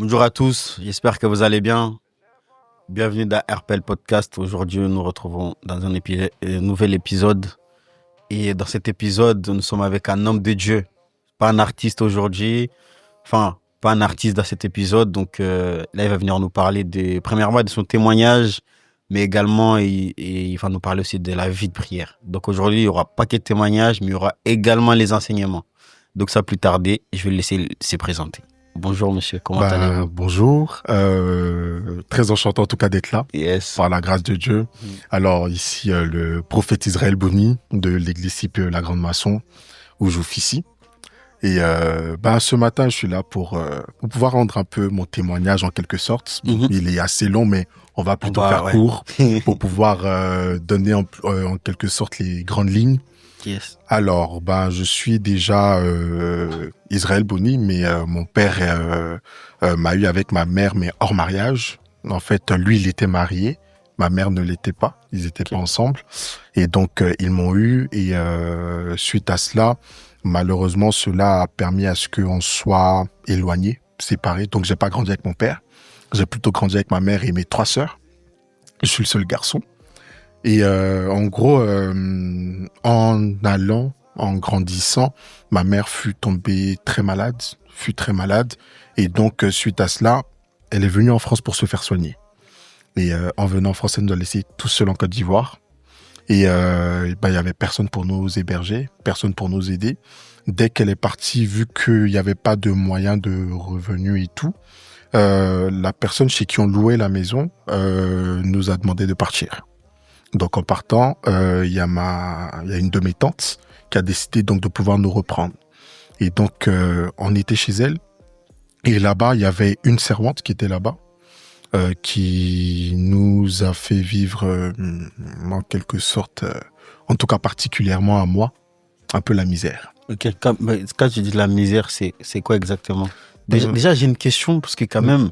Bonjour à tous, j'espère que vous allez bien. Bienvenue dans RPL Podcast. Aujourd'hui, nous nous retrouvons dans un nouvel épisode. Et dans cet épisode, nous sommes avec un homme de Dieu, pas un artiste aujourd'hui, enfin, pas un artiste dans cet épisode. Donc là, il va venir nous parler premièrement de son témoignage, mais également, il va nous parler aussi de la vie de prière. Donc aujourd'hui, il n'y aura pas que de témoignages, mais il y aura également les enseignements. Donc sans plus tarder, je vais le laisser se présenter. Bonjour monsieur, comment allez-vous? Bonjour, très enchanté en tout cas d'être là, Yes. par la grâce de Dieu. Alors ici, le prophète Israël Boni de l'église CPE La Grande Maçon, où j'officie. Et ce matin, je suis là pour pouvoir rendre un peu mon témoignage en quelque sorte. Il est assez long, mais on va plutôt faire court pour pouvoir donner en quelque sorte les grandes lignes. Yes. Alors, je suis déjà Israël Boni, mais mon père m'a eu avec ma mère, mais hors mariage. En fait, lui, il était marié. Ma mère ne l'était pas. Ils étaient pas ensemble. Et donc, ils m'ont eu. Et suite à cela, malheureusement, cela a permis à ce qu'on soit éloignés, séparés. Donc, j'ai pas grandi avec mon père. J'ai plutôt grandi avec ma mère et mes 3 sœurs. Je suis le seul garçon. Et en gros, en grandissant, ma mère fut très malade. Et donc, suite à cela, elle est venue en France pour se faire soigner. Et en venant en France, elle nous a laissés tout seuls en Côte d'Ivoire. Et il y avait personne pour nous héberger, personne pour nous aider. Dès qu'elle est partie, vu qu'il n'y avait pas de moyens de revenus et tout, la personne chez qui on louait la maison nous a demandé de partir. Donc en partant, il y a une de mes tantes qui a décidé donc de pouvoir nous reprendre. Et donc on était chez elle et là-bas il y avait une servante qui était là-bas qui nous a fait vivre en quelque sorte, en tout cas particulièrement à moi, un peu la misère. Ok, quand tu dis la misère, c'est quoi exactement? Déjà, j'ai une question parce que quand même,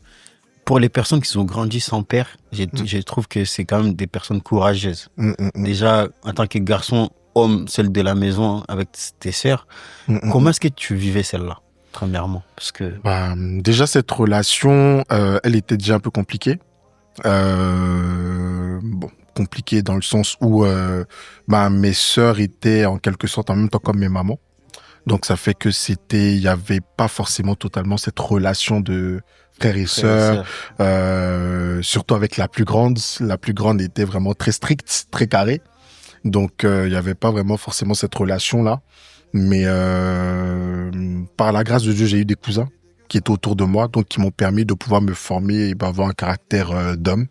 pour les personnes qui ont grandi sans père, je trouve que c'est quand même des personnes courageuses. Déjà, en tant que garçon, homme, seul de la maison avec tes sœurs, comment est-ce que tu vivais celle-là, premièrement? Parce que... déjà, cette relation, elle était déjà un peu compliquée. Compliquée dans le sens où mes sœurs étaient en quelque sorte en même temps comme mes mamans. Donc, ça fait que il y avait pas forcément totalement cette relation de frères et sœurs, surtout avec la plus grande. La plus grande était vraiment très stricte, très carrée. Donc, il y avait pas vraiment forcément cette relation-là. Mais par la grâce de Dieu, j'ai eu des cousins qui étaient autour de moi, donc qui m'ont permis de pouvoir me former et avoir un caractère d'homme.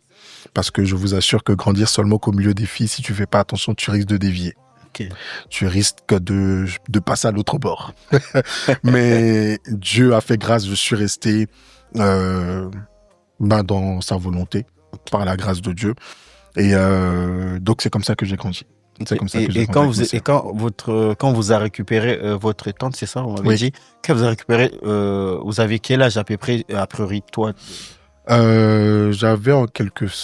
Parce que je vous assure que grandir seulement qu'au milieu des filles, si tu fais pas attention, tu risques de dévier. Okay. Tu risques de passer à l'autre bord. Mais Dieu a fait grâce, je suis resté dans sa volonté, par la grâce de Dieu. Et donc c'est comme ça que j'ai grandi. C'est comme ça que j'ai grandi. Quand vous avez récupéré votre tante, c'est ça, on m'avait dit, quand vous avez récupéré, vous avez quel âge à peu près, a priori, toi? J'avais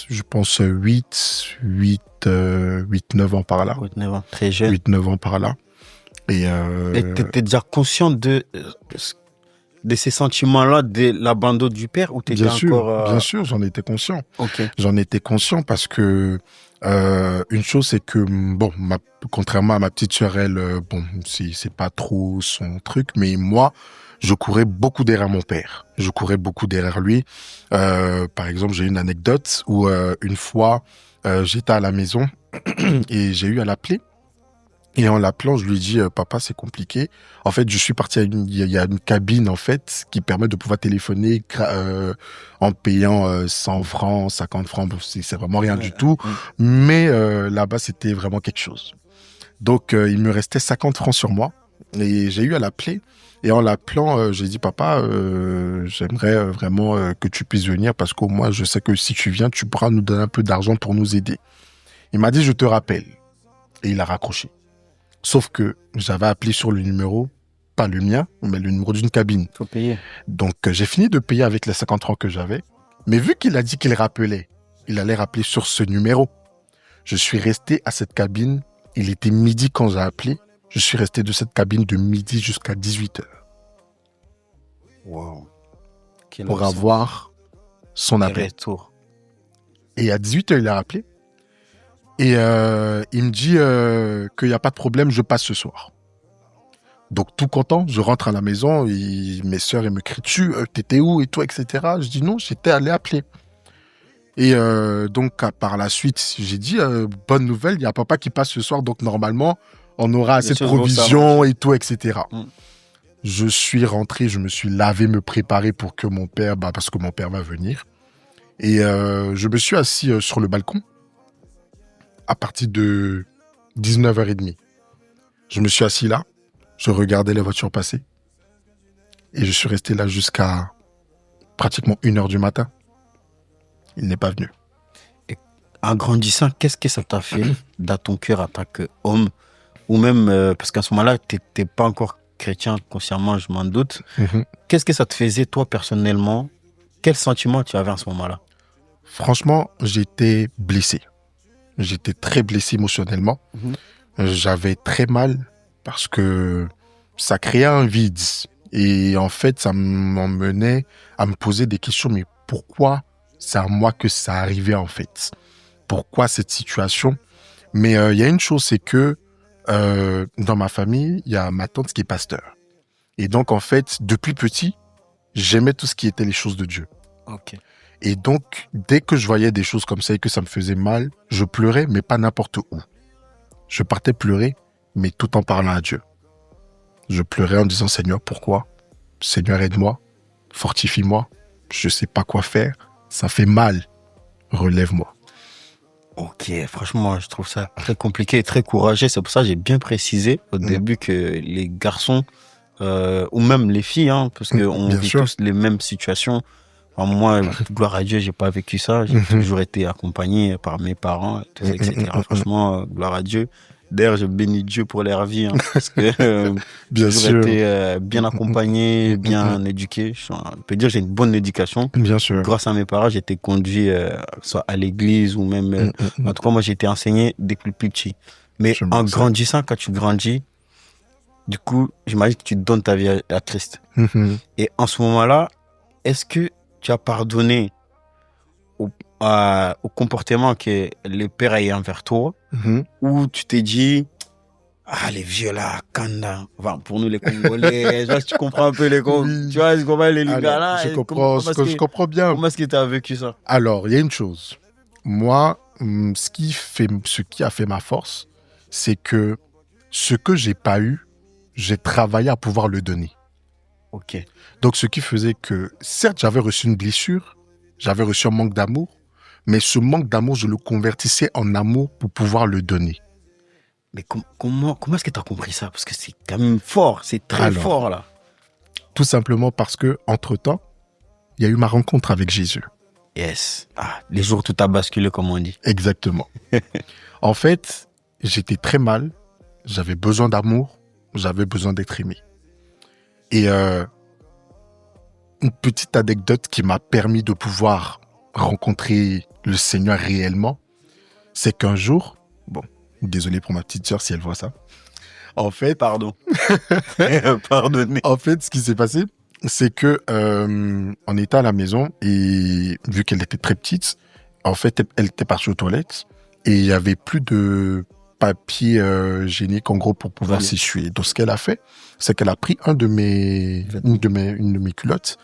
je pense 8-9 ans par là. 8-9 ans, très jeune. 8-9 ans par là. Et t'étais déjà conscient de ces sentiments-là, de l'abandon du père, ou t'étais encore... Bien sûr, j'en étais conscient. Okay. J'en étais conscient parce que une chose, c'est que contrairement à ma petite sœur, elle, c'est pas trop son truc, mais moi, je courais beaucoup derrière mon père. Je courais beaucoup derrière lui. Par exemple, j'ai une anecdote où une fois, j'étais à la maison et j'ai eu à l'appeler. Et en l'appelant, je lui ai dit, papa, c'est compliqué. En fait, je suis parti il y a une cabine, en fait, qui permet de pouvoir téléphoner en payant 100 francs, 50 francs. C'est vraiment rien du tout. Mais là-bas, c'était vraiment quelque chose. Donc, il me restait 50 francs sur moi. Et j'ai eu à l'appeler. Et en l'appelant, j'ai dit, papa, j'aimerais vraiment que tu puisses venir parce qu'au moins, je sais que si tu viens, tu pourras nous donner un peu d'argent pour nous aider. Il m'a dit, je te rappelle. Et il a raccroché. Sauf que j'avais appelé sur le numéro, pas le mien, mais le numéro d'une cabine. Faut payer. Donc, j'ai fini de payer avec les 50 francs que j'avais. Mais vu qu'il a dit qu'il rappelait, il allait rappeler sur ce numéro. Je suis resté à cette cabine. Il était midi quand j'ai appelé. Je suis resté de cette cabine de midi jusqu'à 18h. Wow. pour avoir son appel. Retour. Et à 18h, il a rappelé. Et il me dit qu'il n'y a pas de problème, je passe ce soir. Donc, tout content, je rentre à la maison, mes sœurs, elles me crient dessus, t'étais où et tout, etc. Je dis non, j'étais allé appeler. Et donc, par la suite, j'ai dit, bonne nouvelle, il y a papa qui passe ce soir, donc normalement, on aura assez de provisions et tout, etc. Je suis rentré, je me suis lavé, me préparer pour que mon père, parce que mon père va venir. Et je me suis assis sur le balcon à partir de 19h30. Je me suis assis là, je regardais les voitures passer. Et je suis resté là jusqu'à pratiquement 1h du matin. Il n'est pas venu. Et en grandissant, qu'est-ce que ça t'a fait dans ton cœur en tant qu'homme? Ou même, parce qu'à ce moment-là, tu n'étais pas encore chrétien consciemment, je m'en doute. Qu'est-ce que ça te faisait, toi, personnellement? Quel sentiment tu avais à ce moment-là? Franchement, j'étais blessé. J'étais très blessé émotionnellement. J'avais très mal parce que ça créait un vide. Et en fait, ça m'emmenait à me poser des questions. Mais pourquoi c'est à moi que ça arrivait en fait? Pourquoi cette situation? Mais il y a une chose, c'est que dans ma famille, il y a ma tante qui est pasteur. Et donc, en fait, depuis petit, j'aimais tout ce qui était les choses de Dieu. Ok. Et donc, dès que je voyais des choses comme ça et que ça me faisait mal, je pleurais, mais pas n'importe où. Je partais pleurer, mais tout en parlant à Dieu. Je pleurais en disant, Seigneur, pourquoi? Seigneur, aide-moi, fortifie-moi, je sais pas quoi faire, ça fait mal, relève-moi. Ok, franchement, je trouve ça très compliqué et très courageux. C'est pour ça que j'ai bien précisé au début que les garçons, ou même les filles, hein, parce qu'on vit tous les mêmes situations. Enfin, moi, gloire à Dieu, j'ai pas vécu ça. J'ai toujours été accompagné par mes parents, tout ça, etc. Franchement, gloire à Dieu. D'ailleurs, je bénis Dieu pour leur vie, hein, parce que j'ai toujours été bien accompagné, bien éduqué. Je peux dire que j'ai une bonne éducation. Bien sûr. Grâce à mes parents, j'ai été conduit soit à l'église ou même... en tout cas, moi, j'ai été enseigné dès que le plus petit. Mais en grandissant, quand tu grandis, du coup, j'imagine que tu donnes ta vie à Christ. Et en ce moment-là, est-ce que tu as pardonné au comportement que le père a eu envers toi, ou tu t'es dit, les vieux là, Kanda, enfin, pour nous les Congolais, genre, tu comprends un peu les Congolais, tu vois, tu comprends les Lingala. Je comprends bien. Comment est-ce que tu as vécu ça? Alors, il y a une chose. Moi, ce qui a fait ma force, c'est que ce que j'ai pas eu, j'ai travaillé à pouvoir le donner. Ok. Donc, ce qui faisait que, certes, j'avais reçu une blessure, j'avais reçu un manque d'amour, mais ce manque d'amour, je le convertissais en amour pour pouvoir le donner. Mais comment est-ce que tu as compris ça? Parce que c'est quand même fort, c'est très fort là. Tout simplement parce que, entre-temps, il y a eu ma rencontre avec Jésus. Yes. Les jours où tout a basculé, comme on dit. Exactement. En fait, j'étais très mal, j'avais besoin d'amour, j'avais besoin d'être aimé. Et une petite anecdote qui m'a permis de pouvoir rencontrer le Seigneur réellement, c'est qu'un jour, désolé pour ma petite sœur si elle voit ça. En fait, pardonnez. En fait, ce qui s'est passé, c'est que on était à la maison et vu qu'elle était très petite, en fait, elle était partie aux toilettes et il y avait plus de papier hygiénique en gros pour pouvoir s'essuyer. Donc, ce qu'elle a fait, c'est qu'elle a pris une de mes culottes,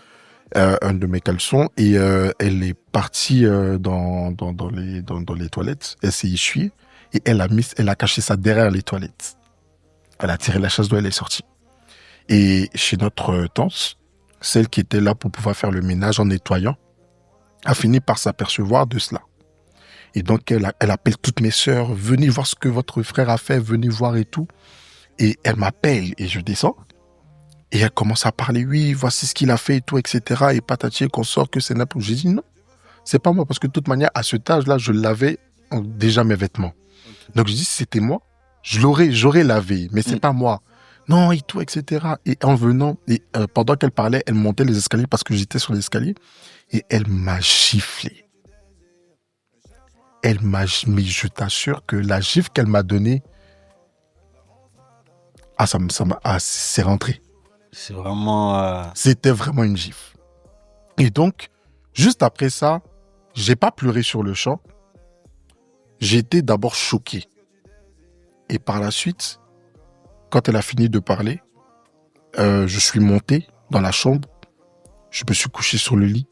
un de mes caleçons et elle est partie dans les toilettes. Elle s'est essuyée et elle a caché ça derrière les toilettes. Elle a tiré la chasse d'eau, elle est sortie. Et chez notre tante, celle qui était là pour pouvoir faire le ménage en nettoyant, a fini par s'apercevoir de cela. Et donc, elle appelle toutes mes sœurs, venez voir ce que votre frère a fait, venez voir et tout. Et elle m'appelle et je descends. Et elle commence à parler, oui, voici ce qu'il a fait et tout, etc. Et patati qu'on sort que c'est n'importe. J'ai dit non, c'est pas moi, parce que de toute manière, à cet âge-là, je lavais déjà mes vêtements. Donc, je dis, si c'était moi, j'aurais lavé, mais c'est pas moi. Non, et tout, etc. Et en venant, et pendant qu'elle parlait, elle montait les escaliers parce que j'étais sur l'escalier et elle m'a giflé. Mais je t'assure que la gifle qu'elle m'a donnée, c'est rentré. C'est vraiment... C'était vraiment une gifle. Et donc, juste après ça, j'ai pas pleuré sur le champ. J'ai été d'abord choqué. Et par la suite, quand elle a fini de parler, je suis monté dans la chambre. Je me suis couché sur le lit.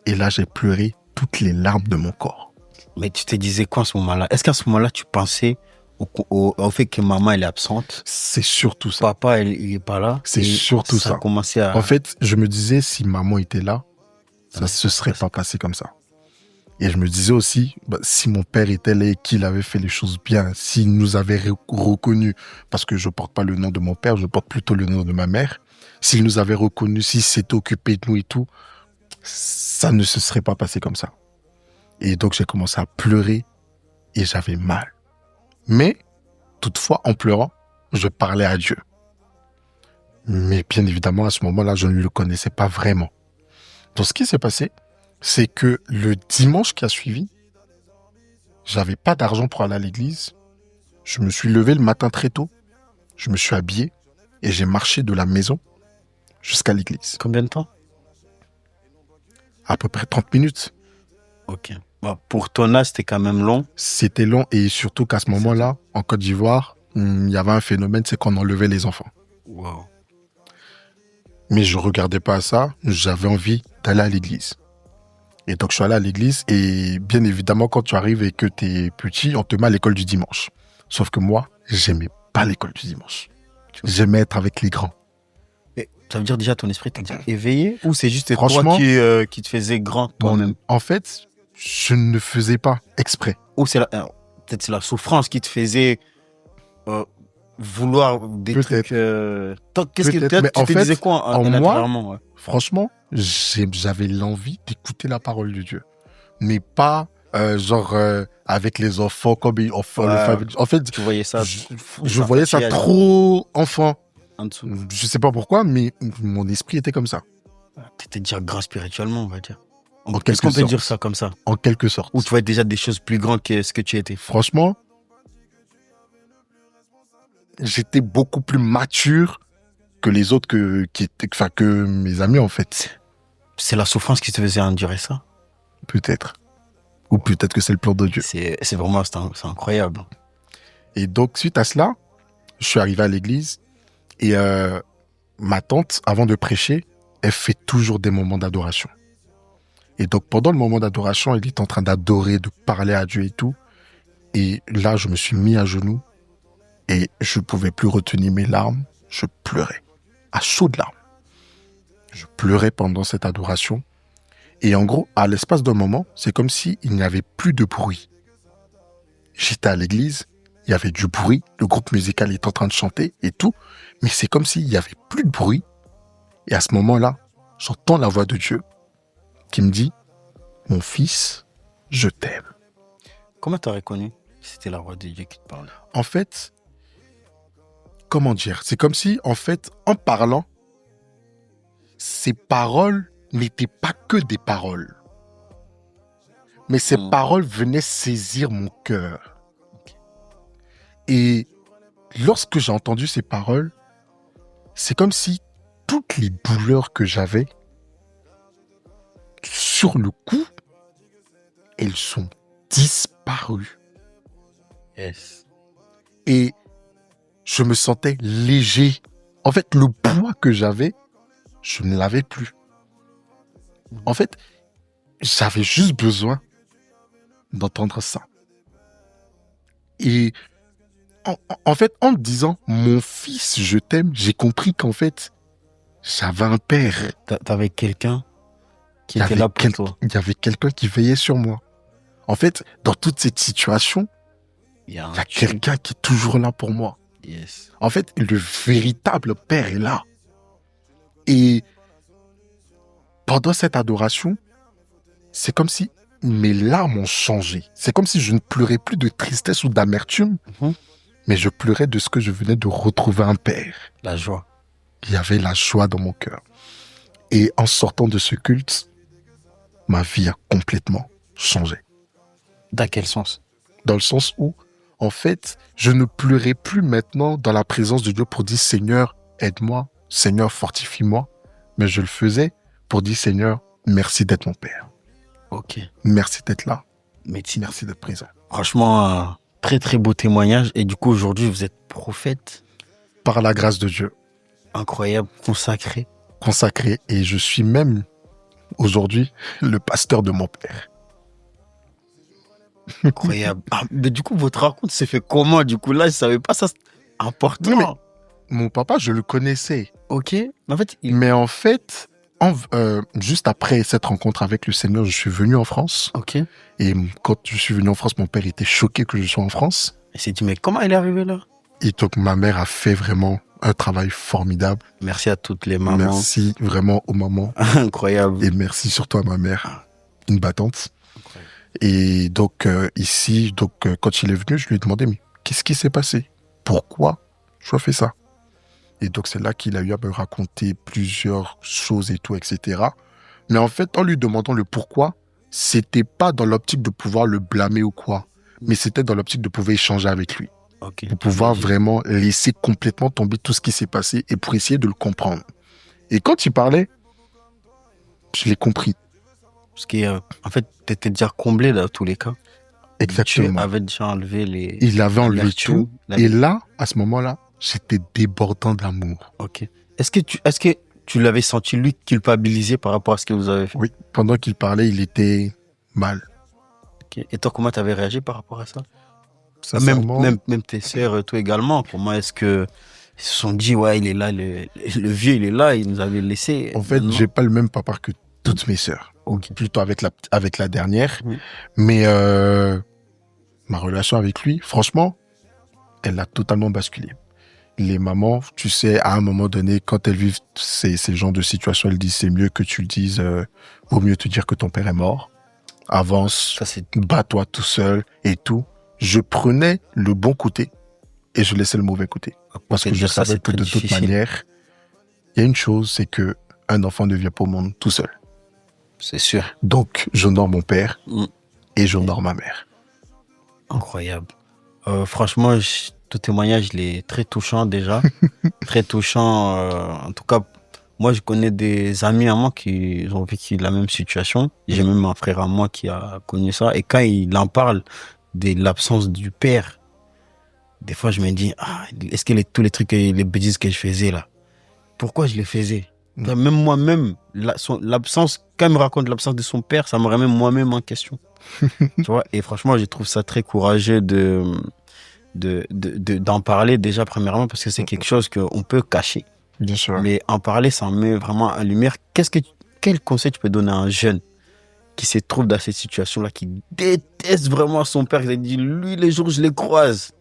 Et là, j'ai pleuré toutes les larmes de mon corps. Mais tu te disais quoi à ce moment-là? Est-ce qu'à ce moment-là, tu pensais au fait que maman, elle est absente? C'est surtout ça. Papa, il est pas là? C'est surtout ça. Ça a commencé à... En fait, je me disais, si maman était là, ça se serait pas passé comme ça. Et je me disais aussi, si mon père était là et qu'il avait fait les choses bien, s'il nous avait reconnus, parce que je porte pas le nom de mon père, je porte plutôt le nom de ma mère, s'il nous avait reconnus, s'il s'était occupé de nous et tout, ça ne se serait pas passé comme ça. Et donc, j'ai commencé à pleurer et j'avais mal. Mais, toutefois, en pleurant, je parlais à Dieu. Mais bien évidemment, à ce moment-là, je ne le connaissais pas vraiment. Donc, ce qui s'est passé, c'est que le dimanche qui a suivi, j'avais pas d'argent pour aller à l'église. Je me suis levé le matin très tôt. Je me suis habillé et j'ai marché de la maison jusqu'à l'église. Combien de temps? À peu près 30 minutes. Ok. Bon, pour ton âge, c'était quand même long. C'était long et surtout qu'à ce moment-là, en Côte d'Ivoire, il y avait un phénomène, c'est qu'on enlevait les enfants. Wow. Mais je regardais pas à ça. J'avais envie d'aller à l'église. Et donc, je suis allé à l'église et bien évidemment, quand tu arrives et que tu es petit, on te met à l'école du dimanche. Sauf que moi, j'aimais pas l'école du dimanche. J'aimais être avec les grands. Et ça veut dire déjà ton esprit t'a déjà éveillé ou c'est juste toi Franchement, qui te faisais grand toi-même? En fait, je ne faisais pas exprès. Ou peut-être c'est la souffrance qui te faisait vouloir des Peut-être. trucs. Qu'est-ce que Peut-être, mais tu en te fait, disais quoi en moi, intérieurement, ouais. Franchement, j'avais l'envie d'écouter la parole de Dieu. Mais pas avec les enfants comme enfants. Ouais. En fait, Tu voyais ça, je voyais ça trop enfant. en dessous. Je sais pas pourquoi, mais mon esprit était comme ça. T'étais déjà grand spirituellement, on va dire. En Est-ce quelque qu'on peut sorte. dire ça comme ça? En quelque sorte. Ou tu voyais déjà des choses plus grandes que ce que tu étais? Franchement, j'étais beaucoup plus mature que les autres que mes amis, en fait. C'est la souffrance qui te faisait endurer ça? Peut-être. Ou peut-être que c'est le plan de Dieu. C'est vraiment, c'est incroyable. Et donc, suite à cela, je suis arrivé à l'église et ma tante, avant de prêcher, elle fait toujours des moments d'adoration. Et donc, pendant le moment d'adoration, elle est en train d'adorer, de parler à Dieu et tout. Et là, je me suis mis à genoux et je ne pouvais plus retenir mes larmes. Je pleurais, à chaudes larmes. Je pleurais pendant cette adoration. Et en gros, à l'espace d'un moment, c'est comme s'il n'y avait plus de bruit. J'étais à l'église, il y avait du bruit, le groupe musical est en train de chanter et tout, mais c'est comme s'il n'y avait plus de bruit. Et à ce moment-là, j'entends la voix de Dieu qui me dit « Mon fils, je t'aime ». Comment t'as reconnu que c'était la voix de Dieu qui te parlait? En fait, comment dire? C'est comme si, en fait, en parlant, ces paroles n'étaient pas que des paroles. Mais ces paroles venaient saisir mon cœur. Et lorsque j'ai entendu ces paroles, c'est comme si toutes les douleurs que j'avais, sur le coup, elles sont disparues. Yes. Et je me sentais léger. En fait, le poids que j'avais, je ne l'avais plus. En fait, j'avais juste besoin d'entendre ça. Et en fait, en me disant « Mon fils, je t'aime », j'ai compris qu'en fait, j'avais un père. T'avais quelqu'un qui était là pour toi. Il y avait quelqu'un qui veillait sur moi. En fait, dans toute cette situation, il y a quelqu'un qui est toujours là pour moi. Yes. En fait, le véritable père est là. Et pendant cette adoration, c'est comme si mes larmes ont changé. C'est comme si je ne pleurais plus de tristesse ou d'amertume, mais je pleurais de ce que je venais de retrouver un père. La joie. Il y avait la joie dans mon cœur. Et en sortant de ce culte, ma vie a complètement changé. Dans quel sens? Dans le sens où, en fait, je ne pleurais plus maintenant dans la présence de Dieu pour dire « Seigneur, aide-moi, Seigneur, fortifie-moi », mais je le faisais pour dire « Seigneur, merci d'être mon père. Ok. Merci d'être là. Médecine. Merci d'être présent. Franchement, très très beau témoignage. Et du coup, aujourd'hui, vous êtes prophète. Par la grâce de Dieu, Incroyable, consacré. consacré, et je suis même aujourd'hui le pasteur de mon père. Incroyable. Ah, mais du coup, votre rencontre s'est fait comment? Du coup, là, je savais pas ça. C'est important. Non, mais mon papa, je le connaissais. Ok. Mais en fait, Mais en fait, juste après cette rencontre avec le Seigneur, je suis venu en France. ok. Et quand je suis venu en France, mon père était choqué que je sois en France. Il s'est dit, mais comment il est arrivé là? Et donc, ma mère a fait vraiment un travail formidable. Merci à toutes les mamans. Merci vraiment aux mamans. Incroyable. Et merci surtout à ma mère, une battante. Incroyable. Et donc, ici, quand il est venu, je lui ai demandé, mais qu'est-ce qui s'est passé? Pourquoi tu as fait ça? Et donc, c'est là qu'il a eu à me raconter plusieurs choses et tout, etc. Mais en fait, en lui demandant le pourquoi, c'était pas dans l'optique de pouvoir le blâmer ou quoi, mais c'était dans l'optique de pouvoir échanger avec lui, Ok. pour pouvoir vraiment laisser complètement tomber tout ce qui s'est passé et pour essayer de le comprendre. Et quand il parlait, je l'ai compris. Parce en fait, t'étais déjà comblé dans tous les cas. Exactement. Tu avais déjà enlevé les. Il avait enlevé l'amertume, tout. Et là, à ce moment-là, j'étais débordant d'amour. Ok. Est-ce que tu l'avais senti, lui, culpabilisé par rapport à ce que vous avez fait? Oui, pendant qu'il parlait, il était mal. Ok. Et toi, comment t'avais réagi par rapport à ça? Sincèrement, Même tes sœurs, toi également. Comment est-ce que ils se sont dit, ouais, il est là, le vieux, il est là, il nous avait laissé. en fait, j'ai pas le même papa que toutes mes sœurs. Ok. Plutôt avec la dernière. Oui. Mais ma relation avec lui, franchement, elle a totalement basculé. Les mamans, tu sais, à un moment donné, quand elles vivent ces genres de situations, elles disent c'est mieux que tu le dises, vaut mieux te dire que ton père est mort. Avance, Ça, c'est bats-toi tout seul et tout. Je prenais le bon côté et je laissais le mauvais côté. Parce que je dire ça, savais c'est que très de toute difficile. manière, il y a une chose, c'est que un enfant ne vient pas au monde tout seul. C'est sûr. Donc, j'honore mon père Mm. et j'honore ma mère. Incroyable. Franchement, tout témoignage, il est très touchant déjà. Très touchant. En tout cas, moi, je connais des amis à moi qui ont vécu la même situation. J'ai même un frère à moi qui a connu ça. Et quand il en parle de l'absence du père, des fois, je me dis, est-ce que tous les trucs, les bêtises que je faisais là, pourquoi je les faisais? Même moi-même, l'absence, quand il me raconte l'absence de son père, ça me remet moi-même en question. Tu vois? Et franchement, je trouve ça très courageux d'en parler déjà premièrement parce que c'est quelque chose qu'on peut cacher. Bien sûr. Mais en parler, ça met vraiment en lumière. Quel conseil tu peux donner à un jeune qui se trouve dans cette situation-là, qui déteste vraiment son père, qui dit, lui, les jours où je les croise,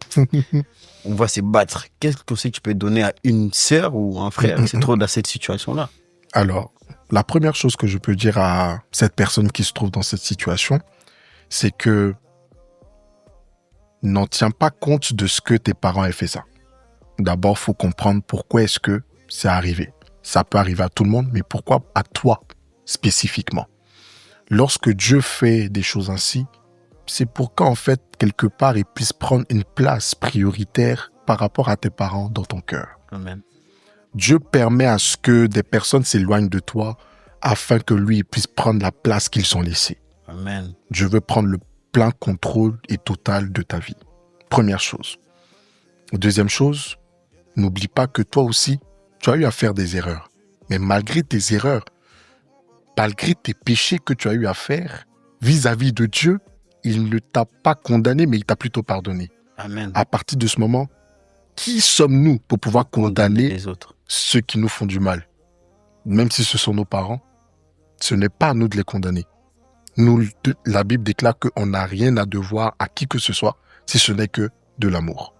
on va se battre. Quel conseil tu peux donner à une sœur ou un frère qui se trouve dans cette situation-là? Alors, la première chose que je peux dire à cette personne qui se trouve dans cette situation, c'est que n'en tiens pas compte de ce que tes parents aient fait ça. D'abord, faut comprendre pourquoi est-ce que c'est arrivé. Ça peut arriver à tout le monde, mais pourquoi à toi spécifiquement? Lorsque Dieu fait des choses ainsi, c'est pour qu'en fait, quelque part, il puisse prendre une place prioritaire par rapport à tes parents dans ton cœur. Amen. Dieu permet à ce que des personnes s'éloignent de toi afin que lui puisse prendre la place qu'ils ont laissée. Amen. Dieu veut prendre le plein contrôle et total de ta vie. Première chose. Deuxième chose, n'oublie pas que toi aussi, tu as eu à faire des erreurs. Mais malgré tes erreurs, malgré tes péchés que tu as eu à faire, vis-à-vis de Dieu, il ne t'a pas condamné, mais il t'a plutôt pardonné. Amen. À partir de ce moment, qui sommes-nous pour pouvoir condamner les autres. ceux qui nous font du mal? Même si ce sont nos parents, ce n'est pas à nous de les condamner. Nous, la Bible déclare qu'on n'a rien à devoir à qui que ce soit, si ce n'est que de l'amour.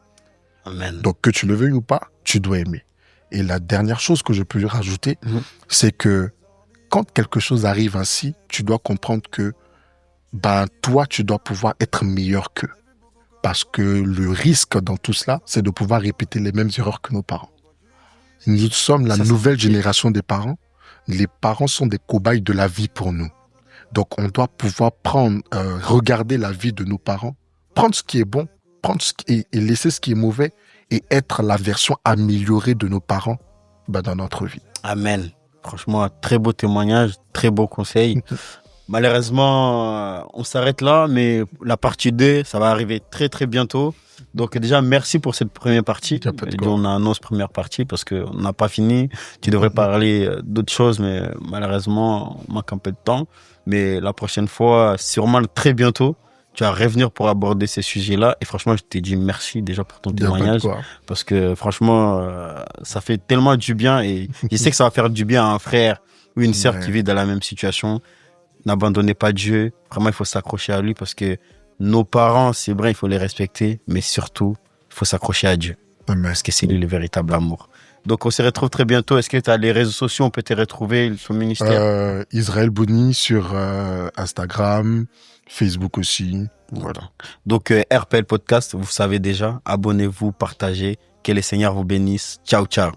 Amen. Donc, que tu le veuilles ou pas, tu dois aimer. Et la dernière chose que je peux rajouter, c'est que quand quelque chose arrive ainsi, tu dois comprendre que toi, tu dois pouvoir être meilleur qu'eux. Parce que le risque dans tout cela, c'est de pouvoir répéter les mêmes erreurs que nos parents. Nous sommes la nouvelle génération des parents. Les parents sont des cobayes de la vie pour nous. Donc, on doit pouvoir regarder la vie de nos parents, prendre ce qui est bon, et laisser ce qui est mauvais, et être la version améliorée de nos parents dans notre vie. Amen. Franchement, très beau témoignage, très beau conseil. Malheureusement, on s'arrête là, mais la partie 2, ça va arriver très très bientôt. Donc déjà, merci pour cette première partie. Y a pas de Et quoi. on annonce première partie parce qu'on n'a pas fini. Tu devrais parler d'autres choses, mais malheureusement, on manque un peu de temps. Mais la prochaine fois, sûrement très bientôt, tu vas revenir pour aborder ces sujets-là. Et franchement, je t'ai dit merci déjà pour ton Y a pas de témoignage quoi. parce que franchement, ça fait tellement du bien et je sais que ça va faire du bien à un frère ou une sœur Ouais. qui vit dans la même situation. N'abandonnez pas Dieu. Vraiment, il faut s'accrocher à lui parce que nos parents, c'est vrai, il faut les respecter, mais surtout, il faut s'accrocher à Dieu Amen. parce que c'est lui le véritable amour. Donc, on se retrouve très bientôt. Est-ce que tu as les réseaux sociaux? On peut te retrouver, son ministère? Israël Bouni sur Instagram, Facebook aussi. Voilà. Donc, RPL Podcast, vous savez déjà. Abonnez-vous, partagez. Que les Seigneurs vous bénissent. Ciao, ciao.